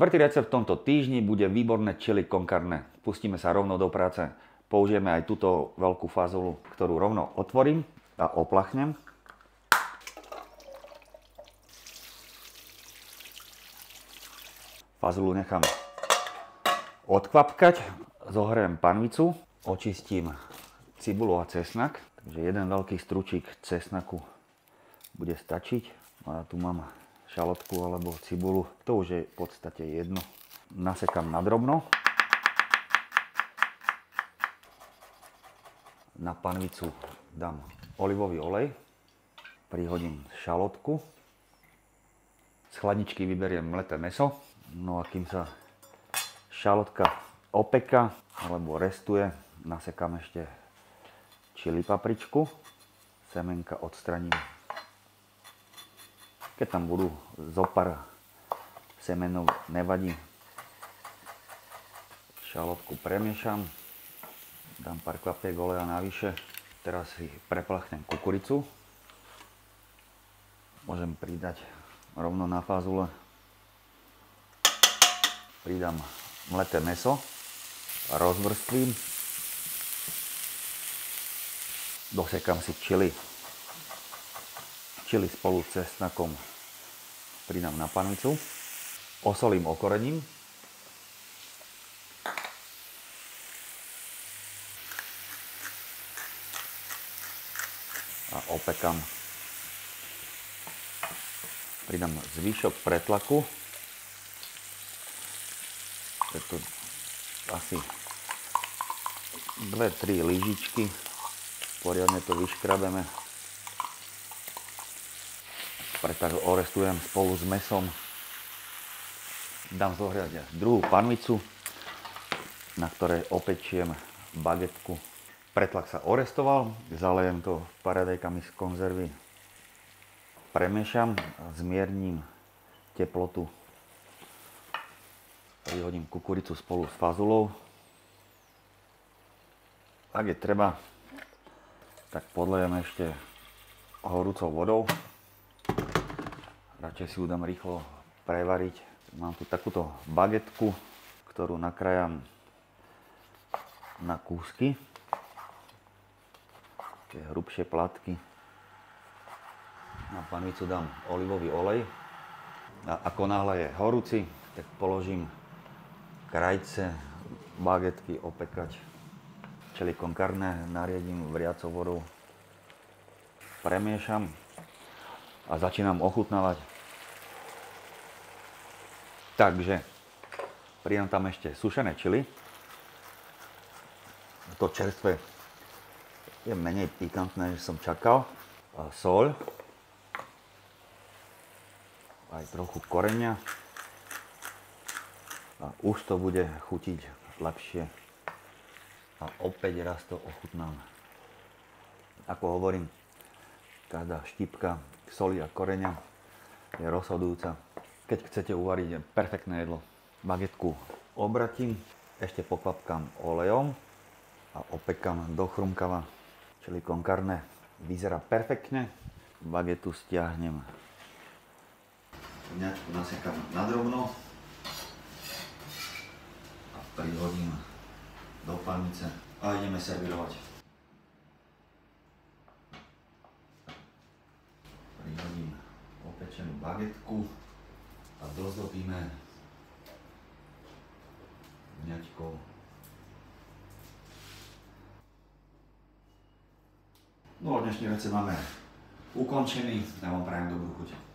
Štvrtý recept v tomto týždni bude výborné chili con carne. Pustíme sa rovno do práce. Použijeme aj túto veľkú fazulu, ktorú rovno otvorím a oplachnem. Fazulu nechám odkvapkať. Zohriem panvicu, očistím cibulu a cesnak. Takže jeden veľký stručík cesnaku bude stačiť. A tu mám šalotku alebo cibulu, to už je v podstate jedno. Nasekám nadrobno. Na panvicu dám olivový olej, prihodím šalotku, z chladničky vyberiem mleté mäso, no a kým sa šalotka opeka alebo restuje, nasekám ešte čili papričku, semenka odstraním. Keď tam budú zopár semenov, nevadí. Šalotku premiešam, dám pár kvapiek oleja navyše. Teraz si preplachnem kukuricu. Môžem pridať rovno na fazule. Pridám mleté mäso, rozvrstvím. Dosekám si čili spolu s cesnakom. Pridám na panvicu, osolím, okorením. A opekám. Pridám zvyšok pretlaku. Je to asi 2-3 lyžičky. Poriadne to vyškrabeme. Preto orestujem spolu s mäsom. Dám zohriať druhú panvicu, na ktorej opečiem bagetku. Pretlak sa orestoval, zalejem to paradajkami z konzervy. Premiešam a zmierním teplotu. Vyhodím kukuricu spolu s fazulou. Ak je treba, tak podlejem ešte horúcou vodou. Radšej si ju dám rýchlo prevariť. Mám tu takúto bagetku, ktorú nakrájam na kúsky. Tie hrubšie plátky. Na panvicu dám olivový olej. A ako náhle je horúci, tak položím krajce bagetky opekať. Chili con carne nariedím vriacou vodou. Premiešam a začínam ochutnávať. Takže pridám tam ešte sušené čili. To čerstvé je menej pikantné, než som čakal. A soľ. Aj trochu korenia. A už to bude chutiť lepšie. A opäť raz to ochutnám. Ako hovorím, každá štipka soli a koreňa je rozhodujúca. Keď chcete uvariť perfektné jedlo, bagetku obratím, ešte pokvapkám olejom a opekám do chrumkava. Chili con carne vyzerá perfektne. Bagetu stiahnem. Mňačku nasekám nadrobno a prihodím do panvice a ideme servírovať. Prihodím opečenú bagetku a dozdobíme mňačkou. No a dnešný recept máme ukončený. Ja vám prajem dobrú chuť.